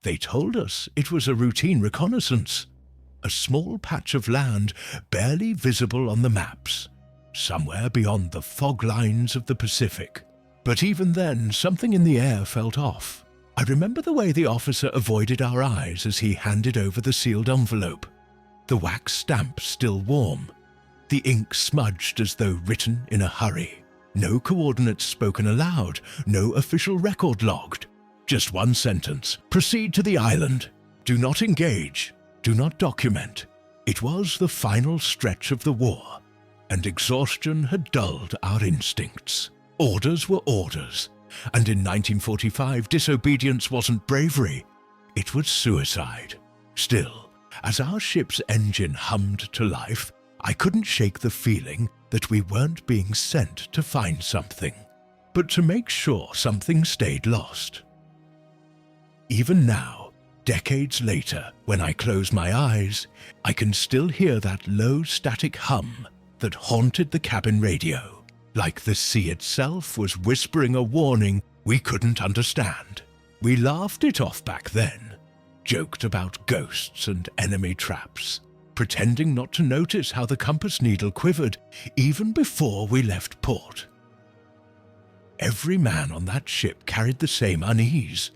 They told us it was a routine reconnaissance, a small patch of land barely visible on the maps, somewhere beyond the fog lines of the Pacific. But even then, something in the air felt off. I remember the way the officer avoided our eyes as he handed over the sealed envelope. The wax stamp still warm, the ink smudged as though written in a hurry. No coordinates spoken aloud, no official record logged. Just one sentence: proceed to the island. Do not engage. Do not document. It was the final stretch of the war, and exhaustion had dulled our instincts. Orders were orders, and in 1945 disobedience wasn't bravery, it was suicide. Still, as our ship's engine hummed to life, I couldn't shake the feeling that we weren't being sent to find something, but to make sure something stayed lost. Even now, decades later, when I close my eyes, I can still hear that low static hum that haunted the cabin radio, like the sea itself was whispering a warning we couldn't understand. We laughed it off back then, joked about ghosts and enemy traps, pretending not to notice how the compass needle quivered even before we left port. Every man on that ship carried the same unease,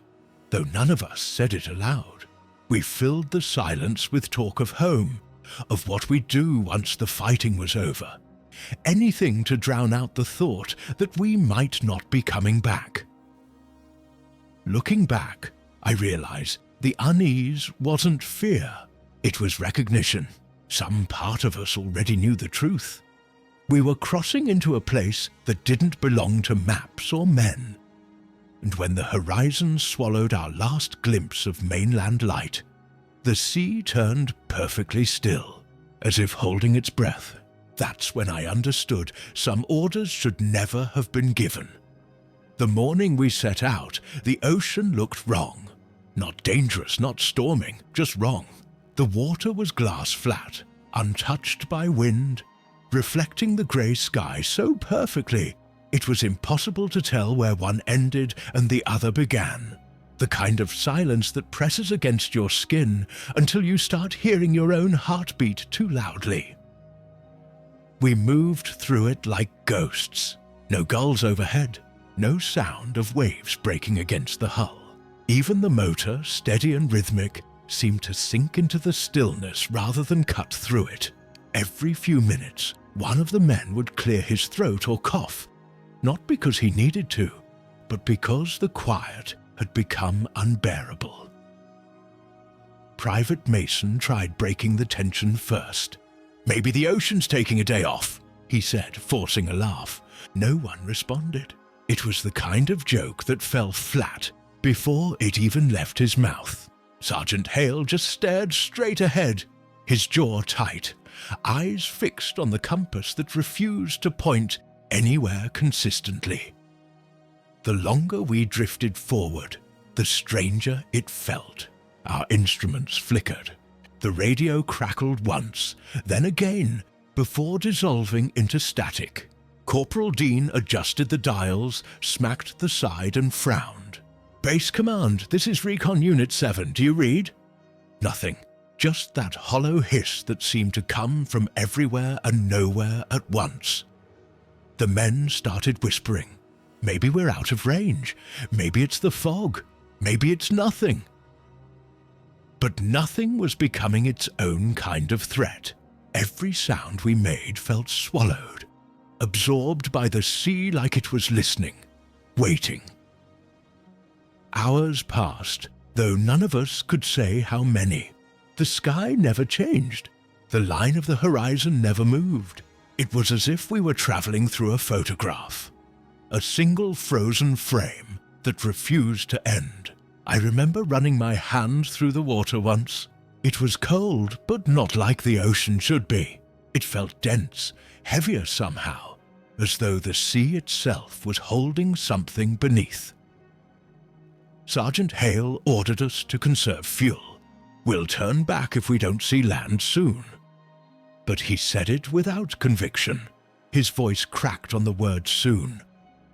though none of us said it aloud. We filled the silence with talk of home, of what we'd do once the fighting was over, anything to drown out the thought that we might not be coming back. Looking back, I realize the unease wasn't fear, it was recognition. Some part of us already knew the truth. We were crossing into a place that didn't belong to maps or men. And when the horizon swallowed our last glimpse of mainland light, the sea turned perfectly still, as if holding its breath. That's when I understood some orders should never have been given. The morning we set out, the ocean looked wrong. Not dangerous, not storming, just wrong. The water was glass flat, untouched by wind, reflecting the grey sky so perfectly it was impossible to tell where one ended and the other began. The kind of silence that presses against your skin until you start hearing your own heartbeat too loudly. We moved through it like ghosts. No gulls overhead, no sound of waves breaking against the hull. Even the motor, steady and rhythmic, seemed to sink into the stillness rather than cut through it. Every few minutes, one of the men would clear his throat or cough, not because he needed to, but because the quiet had become unbearable. Private Mason tried breaking the tension first. "Maybe the ocean's taking a day off," he said, forcing a laugh. No one responded. It was the kind of joke that fell flat before it even left his mouth. Sergeant Hale just stared straight ahead, his jaw tight, eyes fixed on the compass that refused to point anywhere consistently. The longer we drifted forward, the stranger it felt. Our instruments flickered. The radio crackled once, then again, before dissolving into static. Corporal Dean adjusted the dials, smacked the side and frowned. "Base Command, this is Recon Unit 7, do you read?" Nothing, just that hollow hiss that seemed to come from everywhere and nowhere at once. The men started whispering. Maybe we're out of range. Maybe it's the fog. Maybe it's nothing. But nothing was becoming its own kind of threat. Every sound we made felt swallowed, absorbed by the sea like it was listening, waiting. Hours passed, though none of us could say how many. The sky never changed. The line of the horizon never moved. It was as if we were traveling through a photograph, a single frozen frame that refused to end. I remember running my hand through the water once. It was cold, but not like the ocean should be. It felt dense, heavier somehow, as though the sea itself was holding something beneath. Sergeant Hale ordered us to conserve fuel. "We'll turn back if we don't see land soon." But he said it without conviction. His voice cracked on the word soon,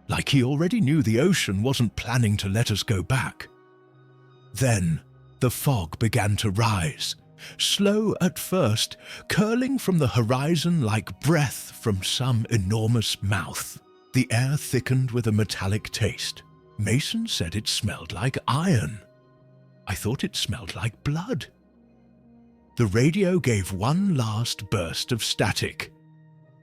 like he already knew the ocean wasn't planning to let us go back. Then, The fog began to rise, slow at first, curling from the horizon like breath from some enormous mouth. The air thickened with a metallic taste. Mason said it smelled like iron. I thought it smelled like blood. The radio gave one last burst of static,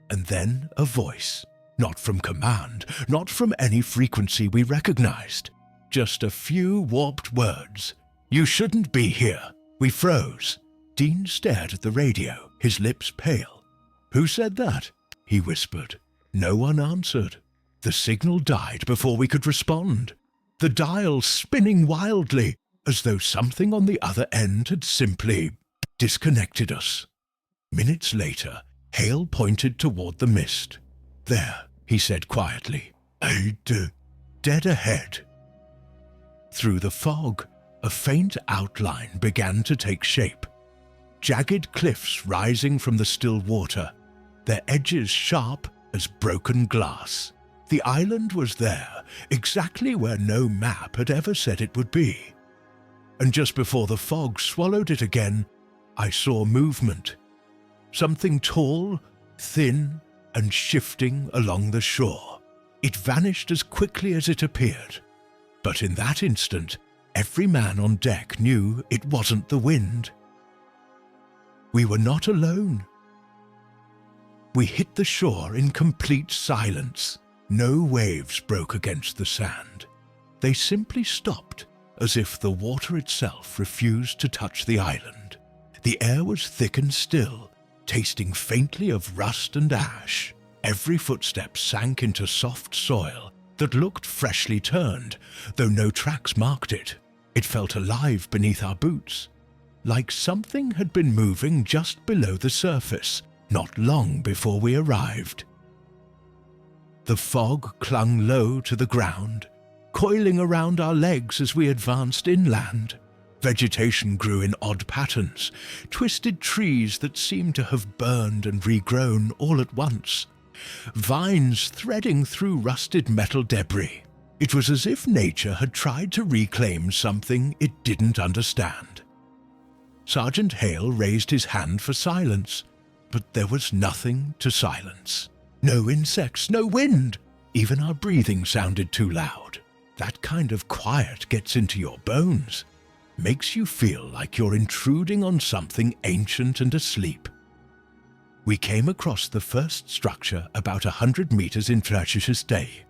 and then a voice, not from command, not from any frequency we recognized, just a few warped words. "You shouldn't be here." We froze. Dean stared at the radio, his lips pale. "Who said that?" he whispered. No one answered. The signal died before we could respond, the dial spinning wildly, as though something on the other end had simply disconnected us. Minutes later, Hale pointed toward the mist. "There," he said quietly. Dead ahead." Through the fog, a faint outline began to take shape. Jagged cliffs rising from the still water, their edges sharp as broken glass. The island was there, exactly where no map had ever said it would be. And just before the fog swallowed it again, I saw movement. Something tall, thin, and shifting along the shore. It vanished as quickly as it appeared. But in that instant, every man on deck knew it wasn't the wind. We were not alone. We hit the shore in complete silence. No waves broke against the sand. They simply stopped, as if the water itself refused to touch the island. The air was thick and still, tasting faintly of rust and ash. Every footstep sank into soft soil that looked freshly turned, though no tracks marked it. It felt alive beneath our boots, like something had been moving just below the surface, not long before we arrived. The fog clung low to the ground, coiling around our legs as we advanced inland. Vegetation grew in odd patterns, twisted trees that seemed to have burned and regrown all at once, vines threading through rusted metal debris. It was as if nature had tried to reclaim something it didn't understand. Sergeant Hale raised his hand for silence, but there was nothing to silence. No insects, no wind. Even our breathing sounded too loud. That kind of quiet gets into your bones, makes you feel like you're intruding on something ancient and asleep. We came across the first structure about 100 meters in Flashis's day.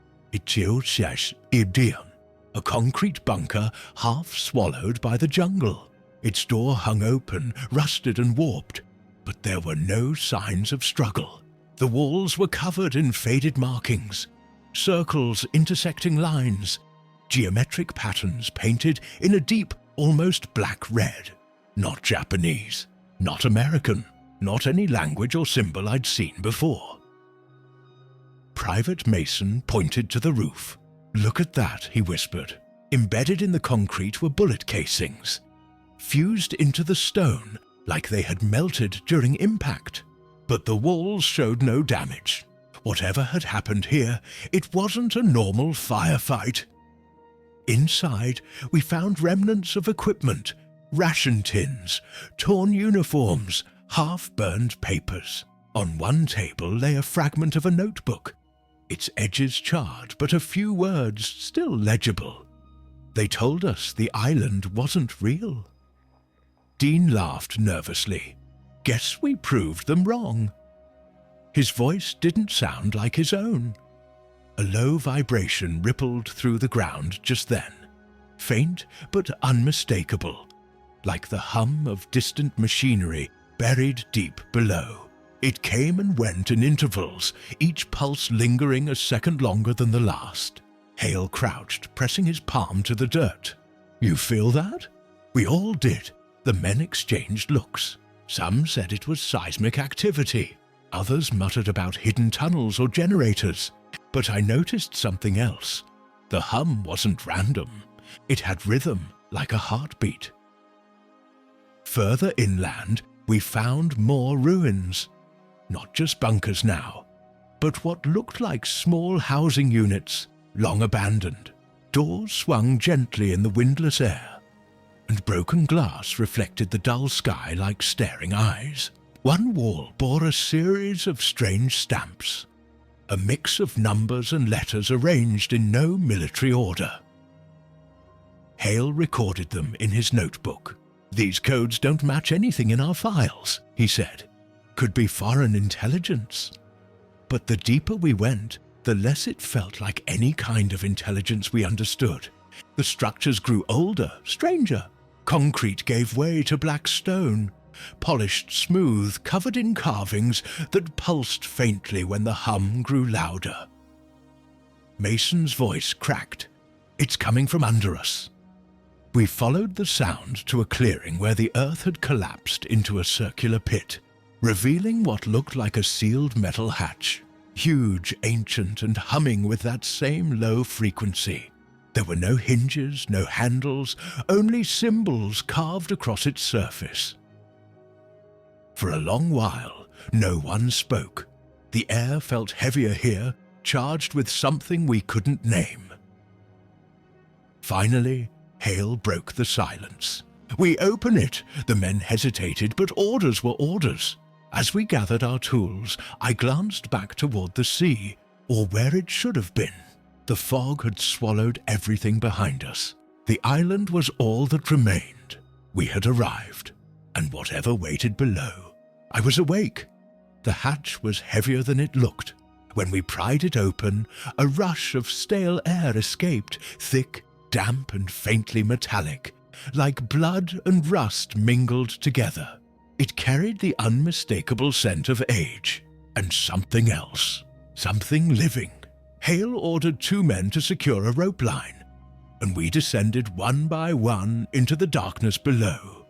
A concrete bunker half swallowed by the jungle. Its door hung open, rusted and warped, but there were no signs of struggle. The walls were covered in faded markings, circles intersecting lines, geometric patterns painted in a deep, almost black red. Not Japanese, not American, not any language or symbol I'd seen before. Private Mason pointed to the roof. "Look at that," he whispered. Embedded in the concrete were bullet casings, fused into the stone like they had melted during impact. But the walls showed no damage. Whatever had happened here, it wasn't a normal firefight. Inside, we found remnants of equipment, ration tins, torn uniforms, half-burned papers. On one table lay a fragment of a notebook, its edges charred, but a few words still legible. They told us the island wasn't real. Dean laughed nervously. Guess we proved them wrong. His voice didn't sound like his own. A low vibration rippled through the ground just then, faint but unmistakable, like the hum of distant machinery buried deep below. It came and went in intervals, each pulse lingering a second longer than the last. Hale crouched, pressing his palm to the dirt. "You feel that?" We all did. The men exchanged looks. Some said it was seismic activity. Others muttered about hidden tunnels or generators. But I noticed something else. The hum wasn't random. It had rhythm, like a heartbeat. Further inland, we found more ruins. Not just bunkers now, but what looked like small housing units, long abandoned. Doors swung gently in the windless air. and broken glass reflected the dull sky like staring eyes. One wall bore a series of strange stamps, a mix of numbers and letters arranged in no military order. Hale recorded them in his notebook. "These codes don't match anything in our files," he said. "Could be foreign intelligence." But the deeper we went, the less it felt like any kind of intelligence we understood. The structures grew older, stranger. Concrete gave way to black stone, polished smooth, covered in carvings that pulsed faintly when the hum grew louder. Mason's voice cracked. "It's coming from under us." We followed the sound to a clearing where the earth had collapsed into a circular pit, revealing what looked like a sealed metal hatch, huge, ancient, and humming with that same low frequency. There were no hinges, no handles, only symbols carved across its surface. For a long while, no one spoke. The air felt heavier here, charged with something we couldn't name. Finally, Hale broke the silence. "We open it!" The men hesitated, but orders were orders. As we gathered our tools, I glanced back toward the sea, or where it should have been. The fog had swallowed everything behind us. The island was all that remained. We had arrived, and whatever waited below. I was awake. The hatch was heavier than it looked. When we pried it open, a rush of stale air escaped, thick, damp, and faintly metallic, like blood and rust mingled together. It carried the unmistakable scent of age, and something else, something living. Hale ordered 2 men to secure a rope line, and we descended one by one into the darkness below.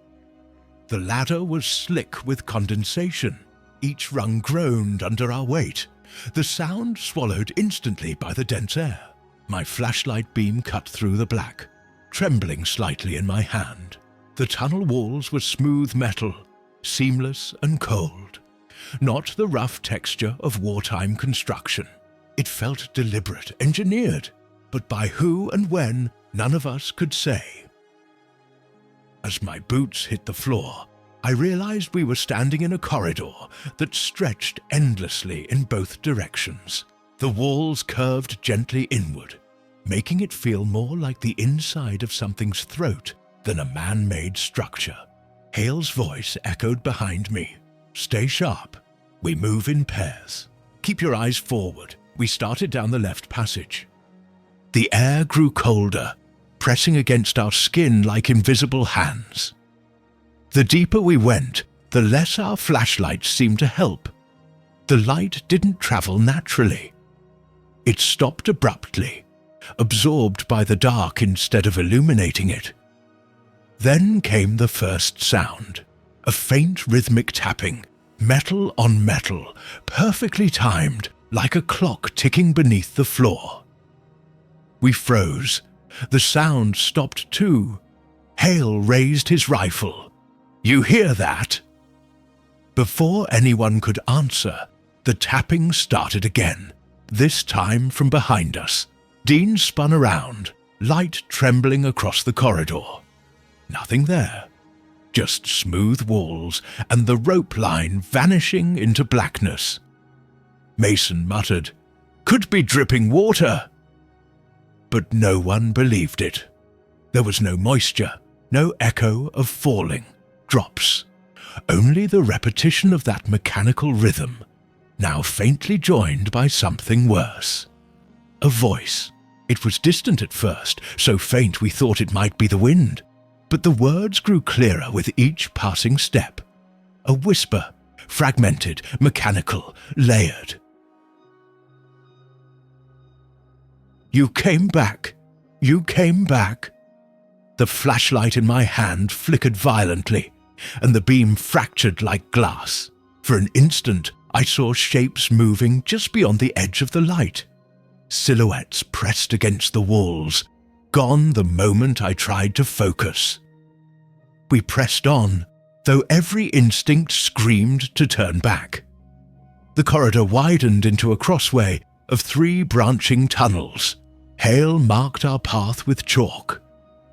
The ladder was slick with condensation. Each rung groaned under our weight, the sound swallowed instantly by the dense air. My flashlight beam cut through the black, trembling slightly in my hand. The tunnel walls were smooth metal, seamless and cold, not the rough texture of wartime construction. It felt deliberate, engineered, but by who and when, none of us could say. As my boots hit the floor, I realized we were standing in a corridor that stretched endlessly in both directions. The walls curved gently inward, making it feel more like the inside of something's throat than a man-made structure. Hale's voice echoed behind me. "Stay sharp. We move in pairs. Keep your eyes forward." We started down the left passage. The air grew colder, pressing against our skin like invisible hands. The deeper we went, the less our flashlights seemed to help. The light didn't travel naturally. It stopped abruptly, absorbed by the dark instead of illuminating it. Then came the first sound, a faint rhythmic tapping, metal on metal, perfectly timed, like a clock ticking beneath the floor. We froze. The sound stopped too. Hale raised his rifle. "You hear that?" Before anyone could answer, the tapping started again, this time from behind us. Dean spun around, light trembling across the corridor. Nothing there, just smooth walls and the rope line vanishing into blackness. Mason muttered, "Could be dripping water." But no one believed it. There was no moisture, no echo of falling, drops, only the repetition of that mechanical rhythm, now faintly joined by something worse. A voice. It was distant at first, so faint we thought it might be the wind, but the words grew clearer with each passing step. A whisper, fragmented, mechanical, layered. "You came back. You came back." The flashlight in my hand flickered violently, and the beam fractured like glass. For an instant, I saw shapes moving just beyond the edge of the light. Silhouettes pressed against the walls, gone the moment I tried to focus. We pressed on, though every instinct screamed to turn back. The corridor widened into a crossway of 3 branching tunnels. Hale marked our path with chalk.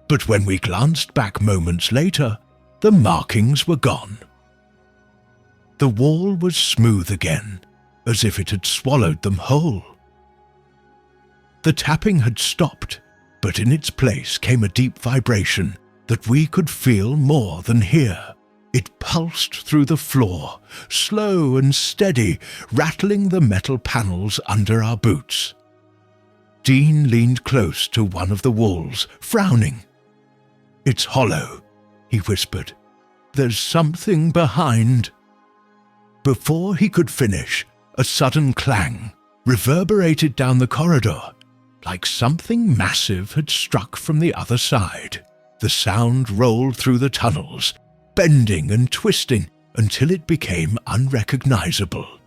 But when we glanced back moments later, the markings were gone. The wall was smooth again, as if it had swallowed them whole. The tapping had stopped, but in its place came a deep vibration that we could feel more than hear. It pulsed through the floor, slow and steady, rattling the metal panels under our boots. Dean leaned close to one of the walls, frowning. "It's hollow," he whispered. "There's something behind." Before he could finish, a sudden clang reverberated down the corridor, like something massive had struck from the other side. The sound rolled through the tunnels, bending and twisting until it became unrecognizable.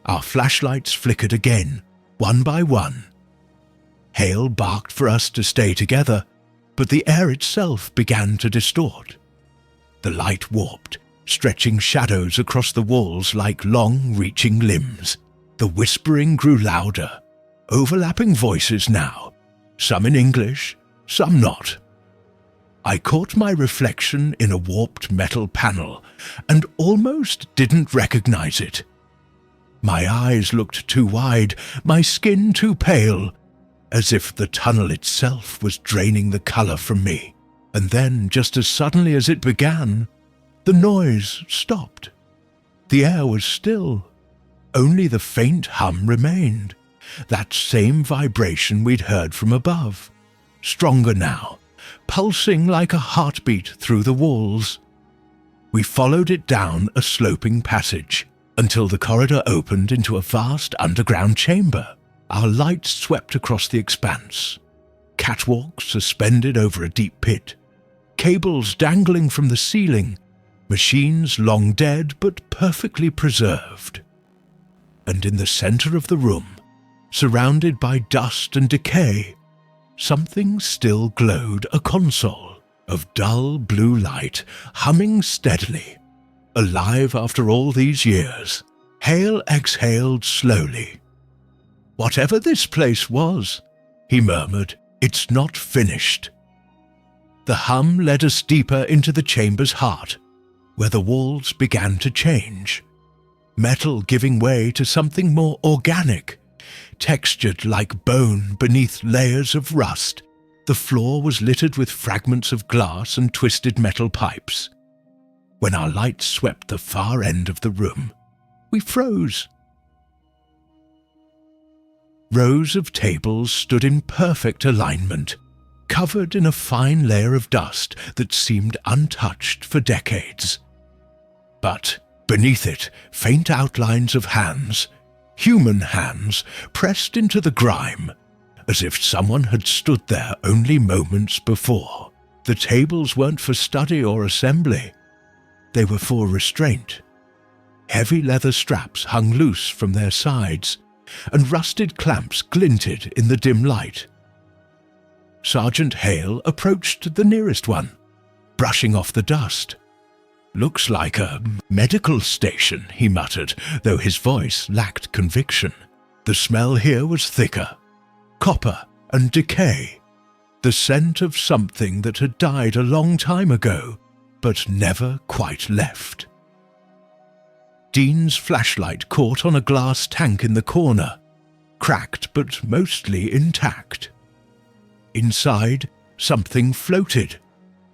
Our flashlights flickered again, one by one. Hale barked for us to stay together, but the air itself began to distort. The light warped, stretching shadows across the walls like long-reaching limbs. The whispering grew louder, overlapping voices now, some in English, some not. I caught my reflection in a warped metal panel and almost didn't recognize it. My eyes looked too wide, my skin too pale, as if the tunnel itself was draining the color from me. And then, just as suddenly as it began, the noise stopped. The air was still. Only the faint hum remained, that same vibration we'd heard from above, stronger now, pulsing like a heartbeat through the walls. We followed it down a sloping passage until the corridor opened into a vast underground chamber. Our lights swept across the expanse. Catwalks suspended over a deep pit, cables dangling from the ceiling, machines long dead but perfectly preserved. And in the center of the room, surrounded by dust and decay, something still glowed, a console of dull blue light, humming steadily. Alive after all these years, Hale exhaled slowly. "Whatever this place was," he murmured, "it's not finished." The hum led us deeper into the chamber's heart, where the walls began to change. Metal giving way to something more organic, textured like bone beneath layers of rust. The floor was littered with fragments of glass and twisted metal pipes. When our lights swept the far end of the room, we froze. Rows of tables stood in perfect alignment, covered in a fine layer of dust that seemed untouched for decades. But beneath it, faint outlines of hands, human hands, pressed into the grime, as if someone had stood there only moments before. The tables weren't for study or assembly. They were for restraint. Heavy leather straps hung loose from their sides, and rusted clamps glinted in the dim light. Sergeant Hale approached the nearest one, brushing off the dust. "Looks like a medical station," he muttered, though his voice lacked conviction. The smell here was thicker, copper and decay, the scent of something that had died a long time ago, but never quite left. Dean's flashlight caught on a glass tank in the corner, cracked but mostly intact. Inside, something floated,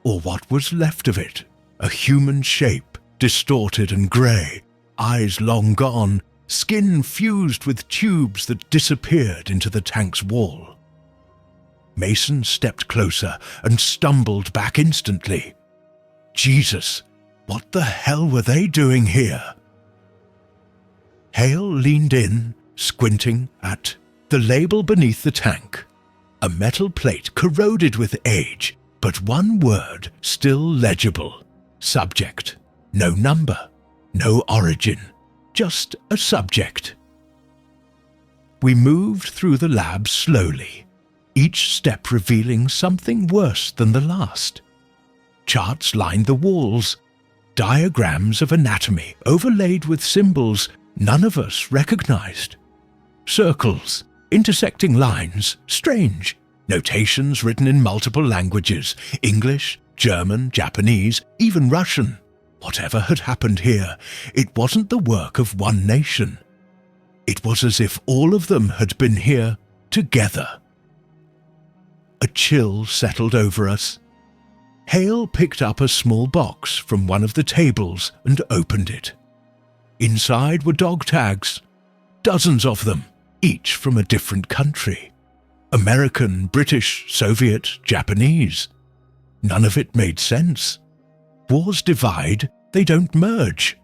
or what was left of it, a human shape, distorted and grey, eyes long gone, skin fused with tubes that disappeared into the tank's wall. Mason stepped closer and stumbled back instantly. Jesus, what the hell were they doing here? Hale leaned in, squinting at the label beneath the tank. A metal plate corroded with age, but one word still legible. Subject. No number. No origin. Just a subject. We moved through the lab slowly, each step revealing something worse than the last. Charts lined the walls, diagrams of anatomy overlaid with symbols none of us recognized. Circles, intersecting lines, strange, Notations written in multiple languages: English, German, Japanese, even Russian. Whatever had happened here, it wasn't the work of one nation. It was as if all of them had been here together. A chill settled over us. Hale picked up a small box from one of the tables and opened it. Inside were dog tags, dozens of them, each from a different country. American, British, Soviet, Japanese. None of it made sense. Wars divide, they don't merge.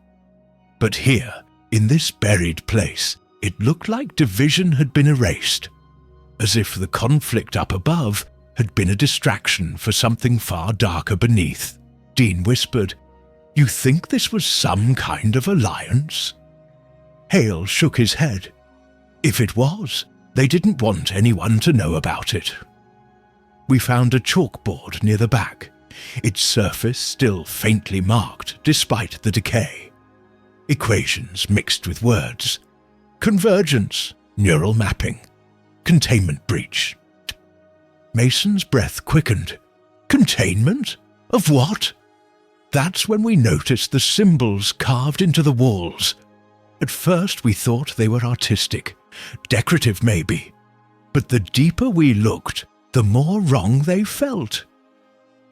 But here, in this buried place, it looked like division had been erased, as if the conflict up above had been a distraction for something far darker beneath. Dean whispered, "You think this was some kind of alliance?" Hale shook his head. If it was, they didn't want anyone to know about it. We found a chalkboard near the back, its surface still faintly marked despite the decay. Equations mixed with words. Convergence, neural mapping, containment breach. Mason's breath quickened. Containment? Of what? That's when we noticed the symbols carved into the walls. At first we thought they were artistic, decorative maybe, but the deeper we looked, the more wrong they felt.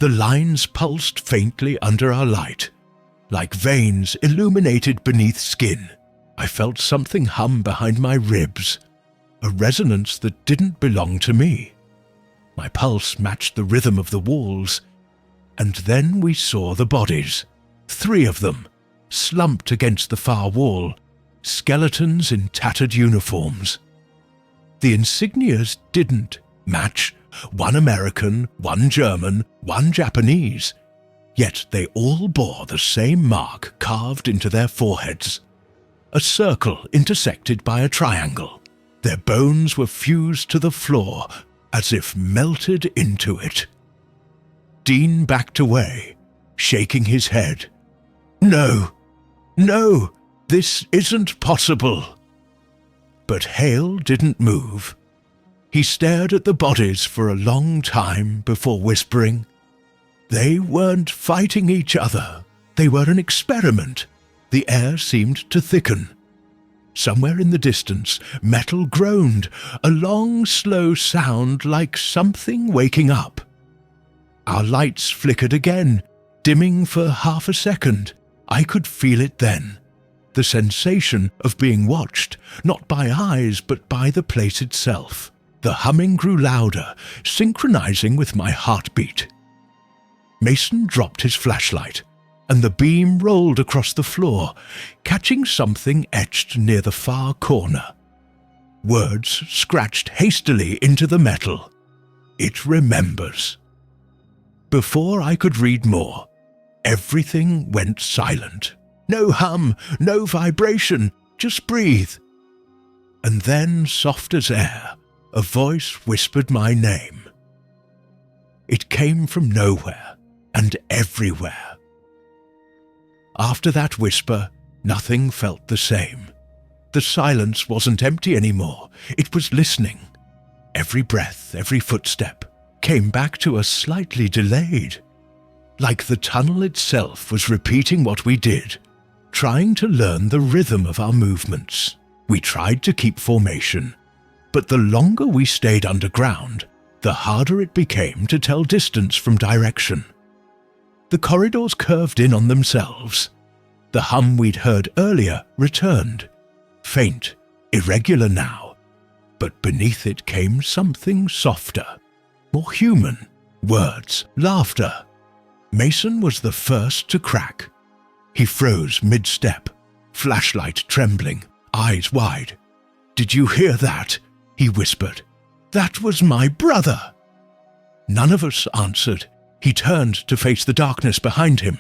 The lines pulsed faintly under our light, like veins illuminated beneath skin. I felt something hum behind my ribs, a resonance that didn't belong to me. My pulse matched the rhythm of the walls, and then we saw the bodies, 3 of them, slumped against the far wall, skeletons in tattered uniforms. The insignias didn't match. 1 American, 1 German, 1 Japanese, yet they all bore the same mark carved into their foreheads. A circle intersected by a triangle. Their bones were fused to the floor, as if melted into it. Dean backed away, shaking his head. "No, no, this isn't possible." But Hale didn't move. He stared at the bodies for a long time before whispering, "They weren't fighting each other. They were an experiment." The air seemed to thicken. Somewhere in the distance, metal groaned, a long, slow sound like something waking up. Our lights flickered again, dimming for half a second. I could feel it then. The sensation of being watched, not by eyes but by the place itself. The humming grew louder, synchronizing with my heartbeat. Mason dropped his flashlight, and the beam rolled across the floor, catching something etched near the far corner. Words scratched hastily into the metal. "It remembers." Before I could read more, everything went silent. No hum, no vibration, just breathe. And then, soft as air, a voice whispered my name. It came from nowhere and everywhere. After that whisper, nothing felt the same. The silence wasn't empty anymore. It was listening. Every breath, every footstep came back to us slightly delayed. Like the tunnel itself was repeating what we did, trying to learn the rhythm of our movements. We tried to keep formation, but the longer we stayed underground, the harder it became to tell distance from direction. The corridors curved in on themselves. The hum we'd heard earlier returned, faint, irregular now, but beneath it came something softer, more human, words, laughter. Mason was the first to crack. He froze mid-step, flashlight trembling, eyes wide. "Did you hear that?" he whispered. "That was my brother." None of us answered. He turned to face the darkness behind him.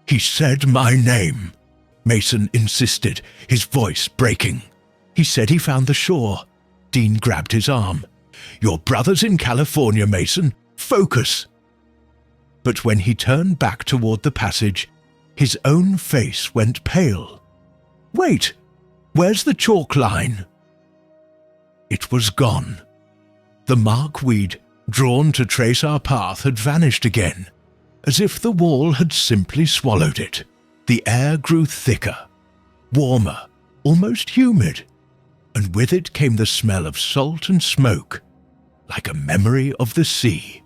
"He said my name," Mason insisted, his voice breaking. "He said he found the shore." Dean grabbed his arm. "Your brother's in California, Mason. Focus." But when he turned back toward the passage, his own face went pale. "Wait, where's the chalk line?" It was gone. The mark we'd drawn to trace our path, had vanished again, as if the wall had simply swallowed it. The air grew thicker, warmer, almost humid, and with it came the smell of salt and smoke, like a memory of the sea.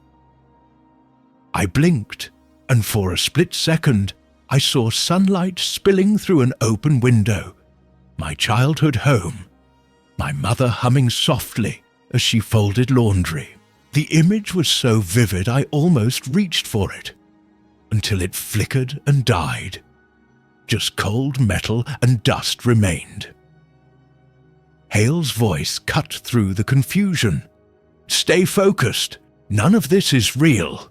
I blinked, and for a split second I saw sunlight spilling through an open window, my childhood home, my mother humming softly as she folded laundry. The image was so vivid I almost reached for it, until it flickered and died. Just cold metal and dust remained. Hale's voice cut through the confusion. "Stay focused. None of this is real."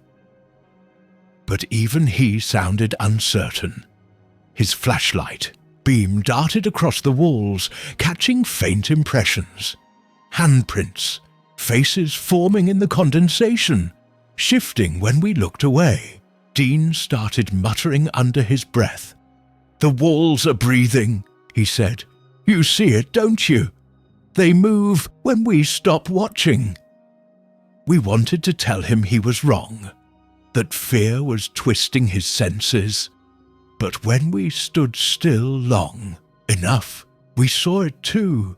But even he sounded uncertain. His flashlight beam darted across the walls, catching faint impressions. Handprints, faces forming in the condensation, shifting when we looked away. Dean started muttering under his breath. "The walls are breathing," he said. "You see it, don't you? They move when we stop watching." We wanted to tell him he was wrong, that fear was twisting his senses. But when we stood still long enough, we saw it too.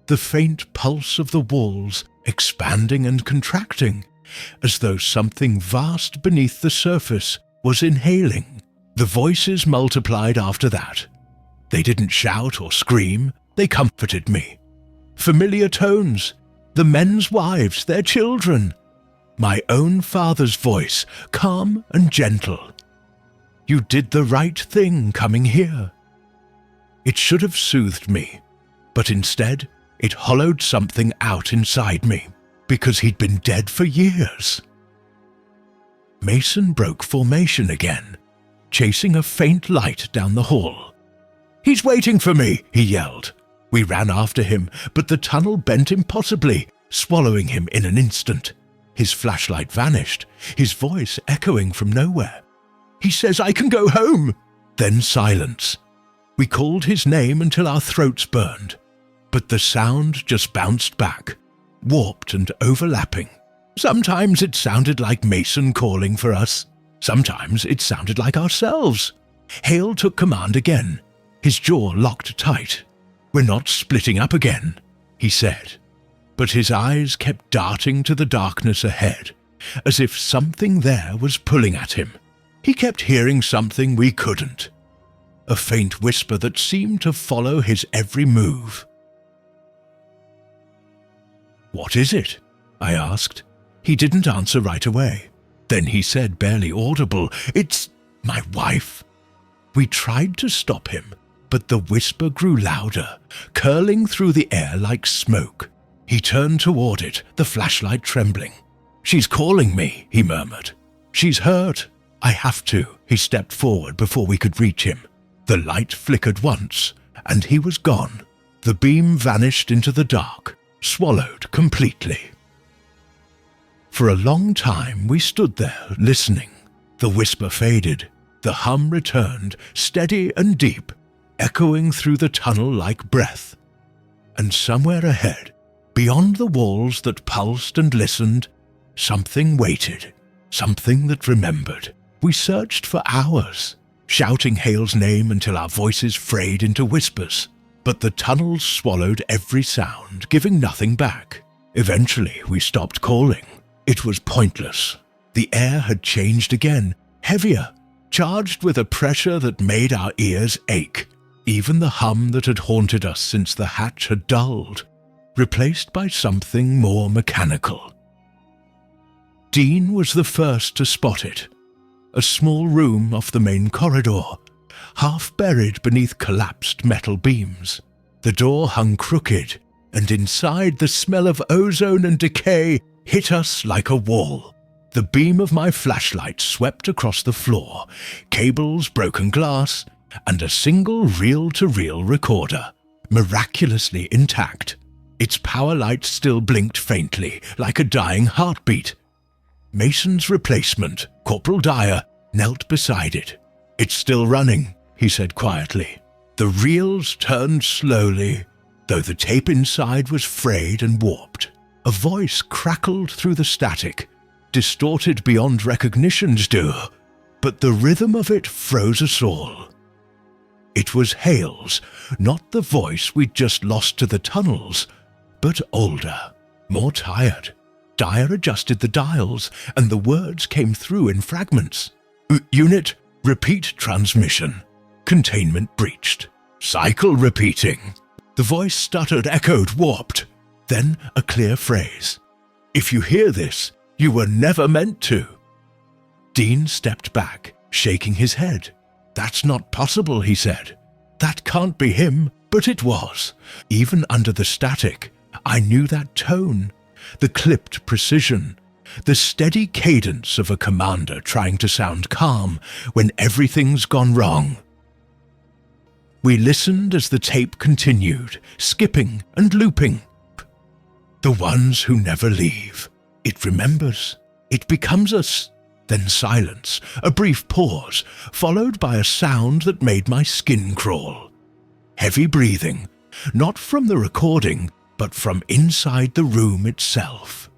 The faint pulse of the walls expanding and contracting, as though something vast beneath the surface was inhaling. The voices multiplied after that. They didn't shout or scream, they comforted me. Familiar tones, the men's wives, their children. My own father's voice, calm and gentle. "You did the right thing coming here." It should have soothed me, but instead it hollowed something out inside me, because he'd been dead for years. Mason broke formation again, chasing a faint light down the hall. "He's waiting for me," he yelled. We ran after him, but the tunnel bent impossibly, swallowing him in an instant. His flashlight vanished, his voice echoing from nowhere. "He says I can go home." Then silence. We called his name until our throats burned, but the sound just bounced back, warped and overlapping. Sometimes it sounded like Mason calling for us. Sometimes it sounded like ourselves. Hale took command again, his jaw locked tight. "We're not splitting up again," he said. But his eyes kept darting to the darkness ahead, as if something there was pulling at him. He kept hearing something we couldn't, a faint whisper that seemed to follow his every move. "What is it?" I asked. He didn't answer right away. Then he said, barely audible, "It's my wife." We tried to stop him, but the whisper grew louder, curling through the air like smoke. He turned toward it, the flashlight trembling. "She's calling me," he murmured. "She's hurt. I have to." He stepped forward before we could reach him. The light flickered once, and he was gone. The beam vanished into the dark, swallowed completely. For a long time we stood there, listening. The whisper faded. The hum returned, steady and deep, echoing through the tunnel like breath. And somewhere ahead, beyond the walls that pulsed and listened, something waited, something that remembered. We searched for hours, shouting Hale's name until our voices frayed into whispers. But the tunnels swallowed every sound, giving nothing back. Eventually, we stopped calling. It was pointless. The air had changed again, heavier, charged with a pressure that made our ears ache. Even the hum that had haunted us since the hatch had dulled, replaced by something more mechanical. Dean was the first to spot it. A small room off the main corridor, half buried beneath collapsed metal beams. The door hung crooked, and inside the smell of ozone and decay hit us like a wall. The beam of my flashlight swept across the floor, cables, broken glass, and a single reel-to-reel recorder, miraculously intact. Its power light still blinked faintly, like a dying heartbeat. Mason's replacement, Corporal Dyer, knelt beside it. "It's still running," he said quietly. The reels turned slowly, though the tape inside was frayed and warped. A voice crackled through the static, distorted beyond recognition's do, but the rhythm of it froze us all. It was Hale's, not the voice we'd just lost to the tunnels, but older, more tired. Dyer adjusted the dials, and the words came through in fragments. Unit, repeat transmission. Containment breached. Cycle repeating. The voice stuttered, echoed, warped. Then a clear phrase. If you hear this, you were never meant to. Dean stepped back, shaking his head. That's not possible, he said. That can't be him, but it was. Even under the static, I knew that tone, the clipped precision, the steady cadence of a commander trying to sound calm when everything's gone wrong. We listened as the tape continued, skipping and looping. The ones who never leave. It remembers. It becomes us. Then silence, a brief pause, followed by a sound that made my skin crawl. Heavy breathing, not from the recording, but from inside the room itself.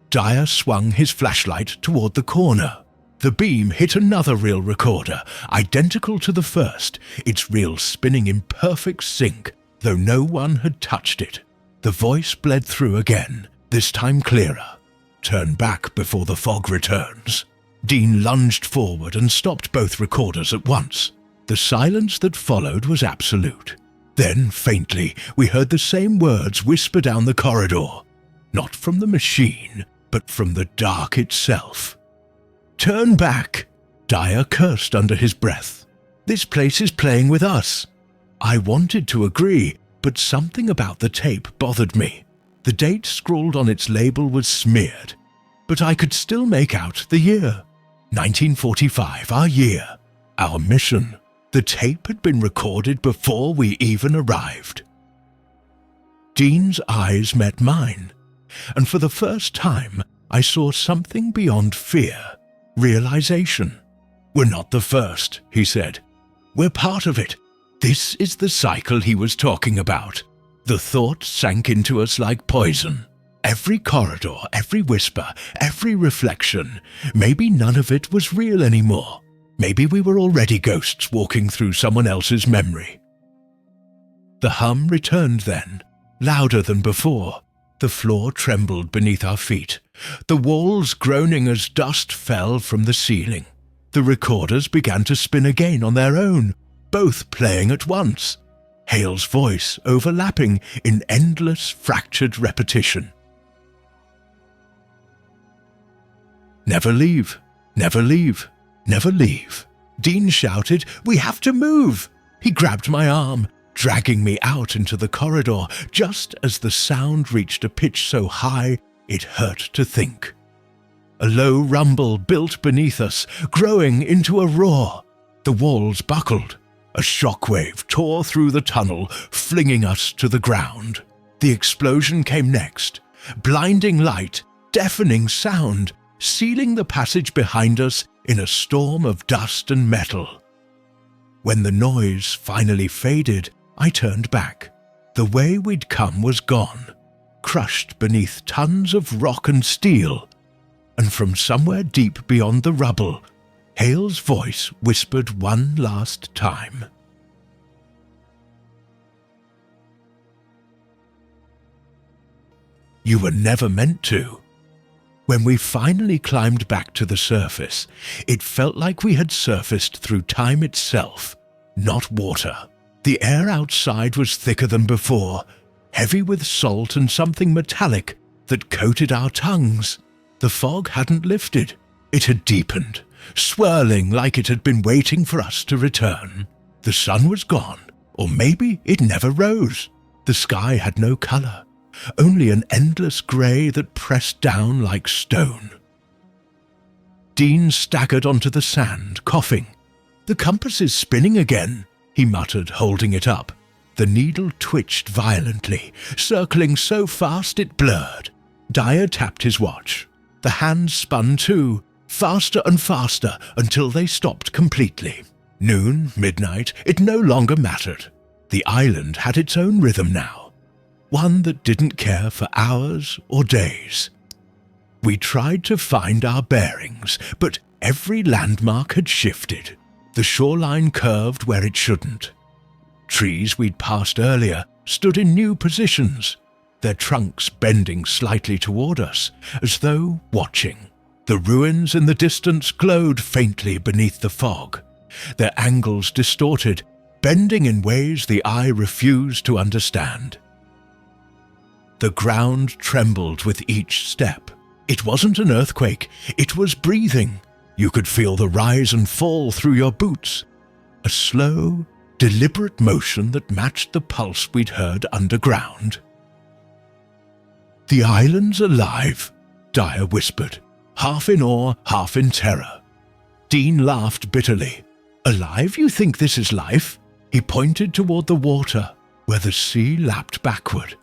Dyer swung his flashlight toward the corner. The beam hit another reel recorder, identical to the first, its reel spinning in perfect sync, though no one had touched it. The voice bled through again, this time clearer. Turn back before the fog returns. Dean lunged forward and stopped both recorders at once. The silence that followed was absolute. Then, faintly, we heard the same words whisper down the corridor. Not from the machine, but from the dark itself. Turn back! Dyer cursed under his breath. This place is playing with us. I wanted to agree, but something about the tape bothered me. The date scrawled on its label was smeared, but I could still make out the year. 1945, our year, our mission. The tape had been recorded before we even arrived. Dean's eyes met mine, and for the first time I saw something beyond fear, realization. We're not the first, he said. We're part of it. This is the cycle he was talking about. The thought sank into us like poison. Every corridor, every whisper, every reflection. Maybe none of it was real anymore. Maybe we were already ghosts walking through someone else's memory. The hum returned then, louder than before. The floor trembled beneath our feet, the walls groaning as dust fell from the ceiling. The recorders began to spin again on their own, both playing at once. Hale's voice overlapping in endless fractured repetition. Never leave, never leave, never leave. Dean shouted, we have to move. He grabbed my arm, dragging me out into the corridor just as the sound reached a pitch so high it hurt to think. A low rumble built beneath us, growing into a roar. The walls buckled. A shockwave tore through the tunnel, flinging us to the ground. The explosion came next. Blinding light, deafening sound, sealing the passage behind us in a storm of dust and metal. When the noise finally faded, I turned back. The way we'd come was gone, crushed beneath tons of rock and steel. And from somewhere deep beyond the rubble, Hale's voice whispered one last time. You were never meant to. When we finally climbed back to the surface, it felt like we had surfaced through time itself, not water. The air outside was thicker than before, heavy with salt and something metallic that coated our tongues. The fog hadn't lifted. It had deepened, swirling like it had been waiting for us to return. The sun was gone, or maybe it never rose. The sky had no color, only an endless grey that pressed down like stone. Dean staggered onto the sand, coughing. The compass is spinning again, he muttered, holding it up. The needle twitched violently, circling so fast it blurred. Dyer tapped his watch. The hands spun too, faster and faster until they stopped completely. Noon, midnight, it no longer mattered. The island had its own rhythm now. one that didn't care for hours or days. We tried to find our bearings, but every landmark had shifted. The shoreline curved where it shouldn't. Trees we'd passed earlier stood in new positions, their trunks bending slightly toward us, as though watching. The ruins in the distance glowed faintly beneath the fog, their angles distorted, bending in ways the eye refused to understand. The ground trembled with each step. It wasn't an earthquake, it was breathing. You could feel the rise and fall through your boots. A slow, deliberate motion that matched the pulse we'd heard underground. "The island's alive," Dyer whispered, half in awe, half in terror. Dean laughed bitterly. "Alive? You think this is life?" He pointed toward the water, where the sea lapped backward,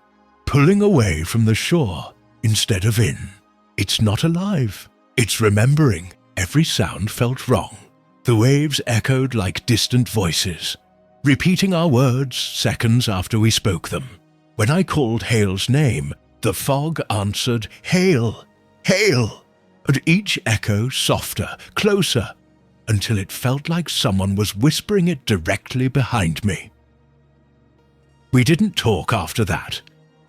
pulling away from the shore instead of in. "It's not alive. It's remembering." Every sound felt wrong. The waves echoed like distant voices, repeating our words seconds after we spoke them. When I called Hale's name, the fog answered, "Hale! Hale!" and each echo softer, closer, until it felt like someone was whispering it directly behind me. We didn't talk after that.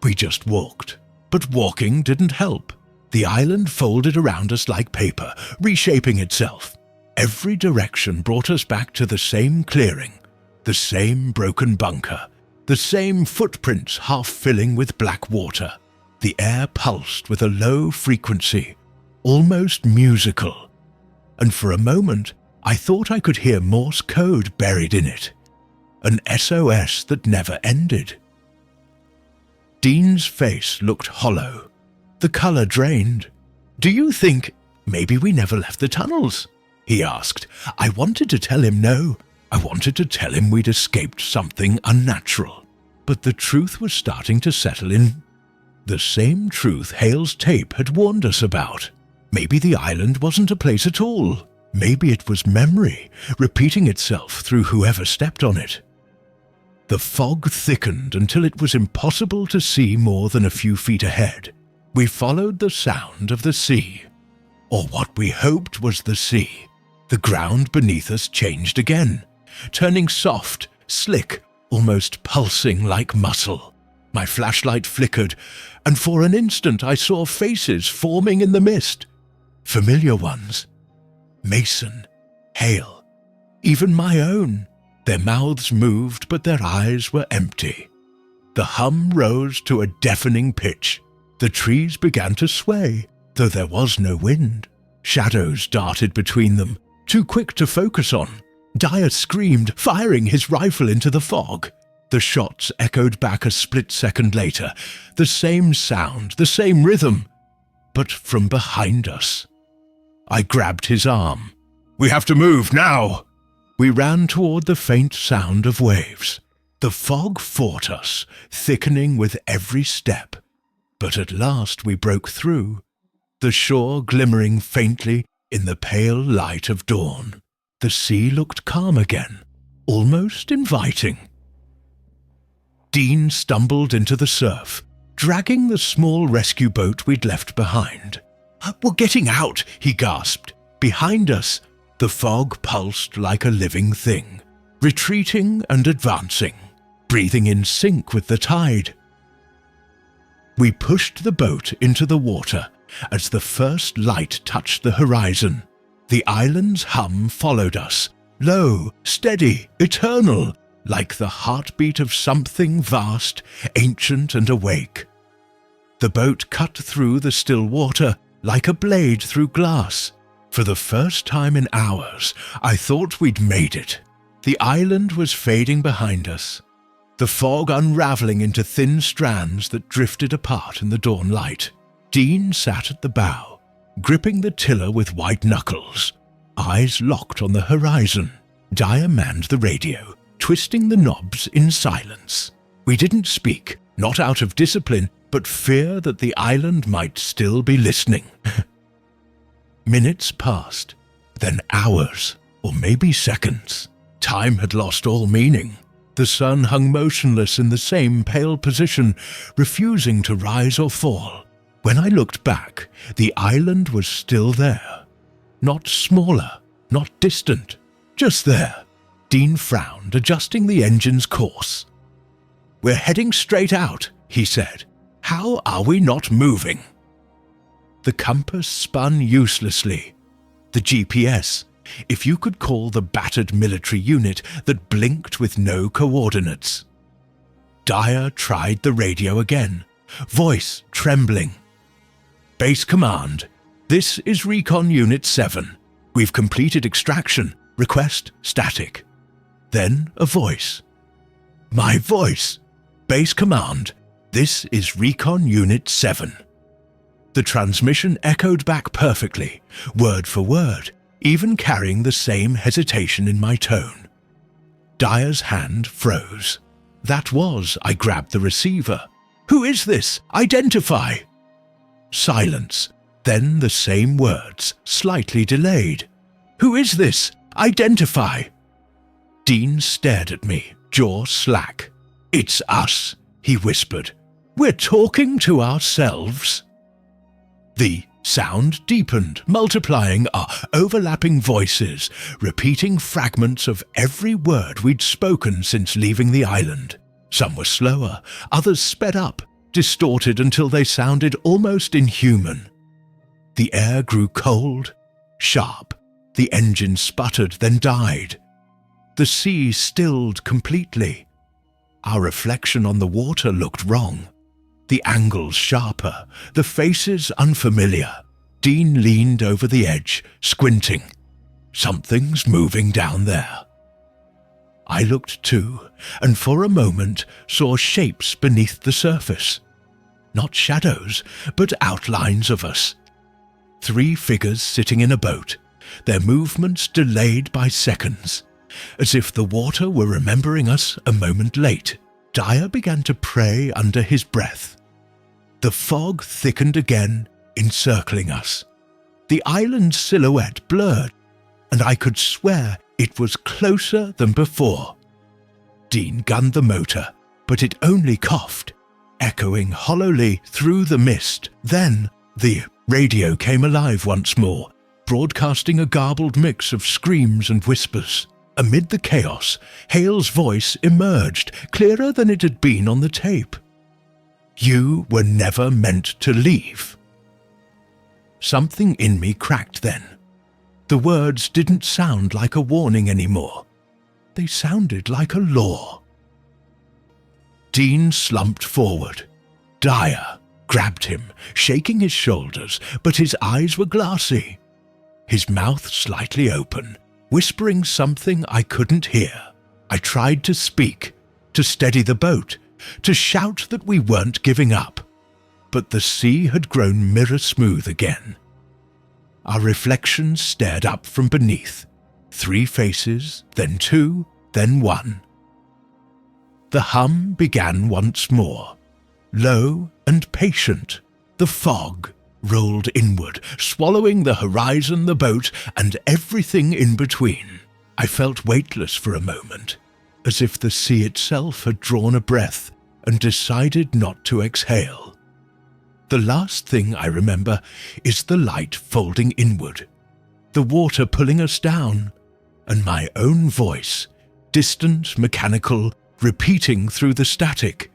We just walked. But walking didn't help. The island folded around us like paper, reshaping itself. Every direction brought us back to the same clearing, the same broken bunker, the same footprints half filling with black water. The air pulsed with a low frequency, almost musical, and for a moment I thought I could hear Morse code buried in it, an SOS that never ended. Dean's face looked hollow, the color drained. "Do you think maybe we never left the tunnels?" he asked. I wanted to tell him no. I wanted to tell him we'd escaped something unnatural. But the truth was starting to settle in. The same truth Hale's tape had warned us about. Maybe the island wasn't a place at all. Maybe it was memory, repeating itself through whoever stepped on it. The fog thickened until it was impossible to see more than a few feet ahead. We followed the sound of the sea, or what we hoped was the sea. The ground beneath us changed again, turning soft, slick, almost pulsing like muscle. My flashlight flickered, and for an instant I saw faces forming in the mist. Familiar ones. Mason, Hale, even my own. Their mouths moved, but their eyes were empty. The hum rose to a deafening pitch. The trees began to sway, though there was no wind. Shadows darted between them, too quick to focus on. Dyer screamed, firing his rifle into the fog. The shots echoed back a split second later, the same sound, the same rhythm, but from behind us. I grabbed his arm. "We have to move now!" We ran toward the faint sound of waves. The fog fought us, thickening with every step. But at last we broke through, the shore glimmering faintly in the pale light of dawn. The sea looked calm again, almost inviting. Dean stumbled into the surf, dragging the small rescue boat we'd left behind. "We're getting out," he gasped. Behind us, the fog pulsed like a living thing, retreating and advancing, breathing in sync with the tide. We pushed the boat into the water as the first light touched the horizon. The island's hum followed us, low, steady, eternal, like the heartbeat of something vast, ancient and awake. The boat cut through the still water like a blade through glass. For the first time in hours, I thought we'd made it. The island was fading behind us, the fog unraveling into thin strands that drifted apart in the dawn light. Dean sat at the bow, gripping the tiller with white knuckles, eyes locked on the horizon. Dyer manned the radio, twisting the knobs in silence. We didn't speak, not out of discipline, but fear that the island might still be listening. Minutes passed, then hours, or maybe seconds. Time had lost all meaning. The sun hung motionless in the same pale position, refusing to rise or fall. When I looked back, the island was still there. Not smaller, not distant, just there. Dean frowned, adjusting the engine's course. "We're heading straight out," he said. "How are we not moving?" The compass spun uselessly. The GPS, if you could call the battered military unit that blinked with no coordinates. Dyer tried the radio again, voice trembling. "Base Command, this is Recon Unit 7. We've completed extraction. Request static." Then a voice. My voice. "Base Command, this is Recon Unit 7. The transmission echoed back perfectly, word for word, even carrying the same hesitation in my tone. Dyer's hand froze. I grabbed the receiver. "Who is this? Identify!" Silence, then the same words, slightly delayed. "Who is this? Identify!" Dean stared at me, jaw slack. "It's us," he whispered. "We're talking to ourselves." The sound deepened, multiplying our overlapping voices, repeating fragments of every word we'd spoken since leaving the island. Some were slower, others sped up, distorted until they sounded almost inhuman. The air grew cold, sharp. The engine sputtered, then died. The sea stilled completely. Our reflection on the water looked wrong. The angles sharper, the faces unfamiliar. Dean leaned over the edge, squinting. "Something's moving down there." I looked too, and for a moment saw shapes beneath the surface. Not shadows, but outlines of us. 3 figures sitting in a boat, their movements delayed by seconds, as if the water were remembering us a moment late. Dyer began to pray under his breath. The fog thickened again, encircling us. The island's silhouette blurred, and I could swear it was closer than before. Dean gunned the motor, but it only coughed, echoing hollowly through the mist. Then the radio came alive once more, broadcasting a garbled mix of screams and whispers. Amid the chaos, Hale's voice emerged, clearer than it had been on the tape. "You were never meant to leave." Something in me cracked then. The words didn't sound like a warning anymore. They sounded like a law. Dean slumped forward. Dyer grabbed him, shaking his shoulders, but his eyes were glassy. His mouth slightly open, whispering something I couldn't hear. I tried to speak, to steady the boat, to shout that we weren't giving up. But the sea had grown mirror smooth again. Our reflections stared up from beneath. 3 faces, then 2, then 1. The hum began once more, low and patient. The fog rolled inward, swallowing the horizon, the boat, and everything in between. I felt weightless for a moment, as if the sea itself had drawn a breath and decided not to exhale. The last thing I remember is the light folding inward, the water pulling us down, and my own voice, distant, mechanical, repeating through the static.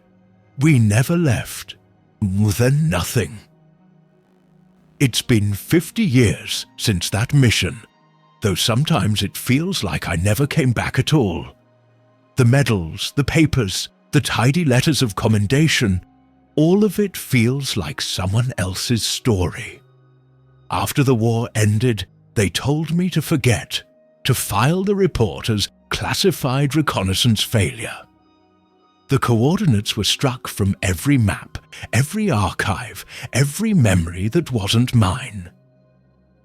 We never left. Then nothing. It's been 50 years since that mission, though sometimes it feels like I never came back at all. The medals, the papers, the tidy letters of commendation, all of it feels like someone else's story. After the war ended, they told me to forget, to file the report as classified reconnaissance failure. The coordinates were struck from every map, every archive, every memory that wasn't mine.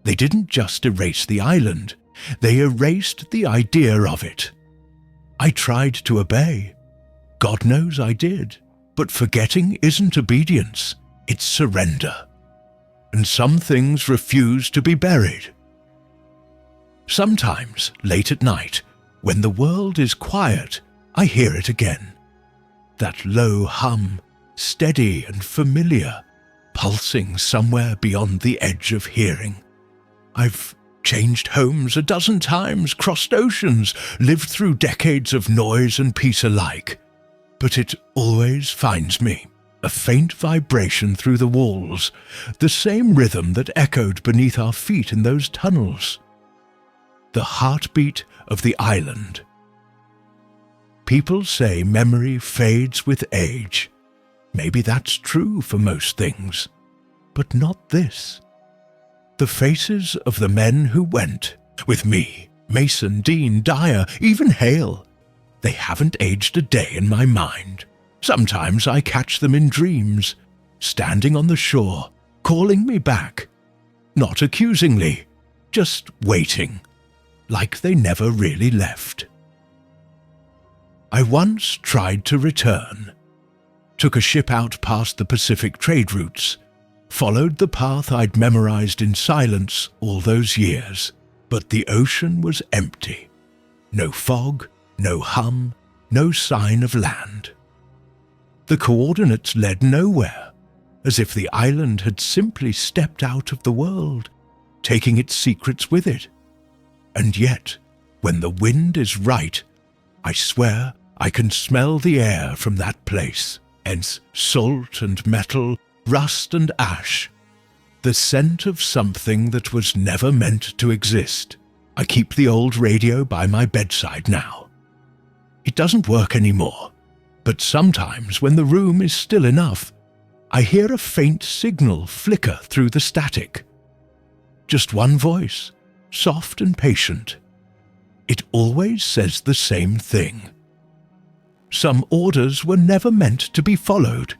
They didn't just erase the island, they erased the idea of it. I tried to obey. God knows I did. But forgetting isn't obedience, it's surrender. And some things refuse to be buried. Sometimes, late at night, when the world is quiet, I hear it again. That low hum, steady and familiar, pulsing somewhere beyond the edge of hearing. I've changed homes a dozen times, crossed oceans, lived through decades of noise and peace alike, but it always finds me. A faint vibration through the walls, the same rhythm that echoed beneath our feet in those tunnels. The heartbeat of the island. People say memory fades with age. Maybe that's true for most things, but not this. The faces of the men who went, with me, Mason, Dean, Dyer, even Hale, they haven't aged a day in my mind. Sometimes I catch them in dreams, standing on the shore, calling me back. Not accusingly, just waiting, like they never really left. I once tried to return. Took a ship out past the Pacific trade routes, followed the path I'd memorized in silence all those years, but the ocean was empty. No fog, no hum, no sign of land. The coordinates led nowhere, as if the island had simply stepped out of the world, taking its secrets with it. And yet, when the wind is right, I swear I can smell the air from that place, hence salt and metal, rust and ash, the scent of something that was never meant to exist. I keep the old radio by my bedside now. It doesn't work anymore, but sometimes when the room is still enough, I hear a faint signal flicker through the static. Just one voice, soft and patient. It always says the same thing. Some orders were never meant to be followed.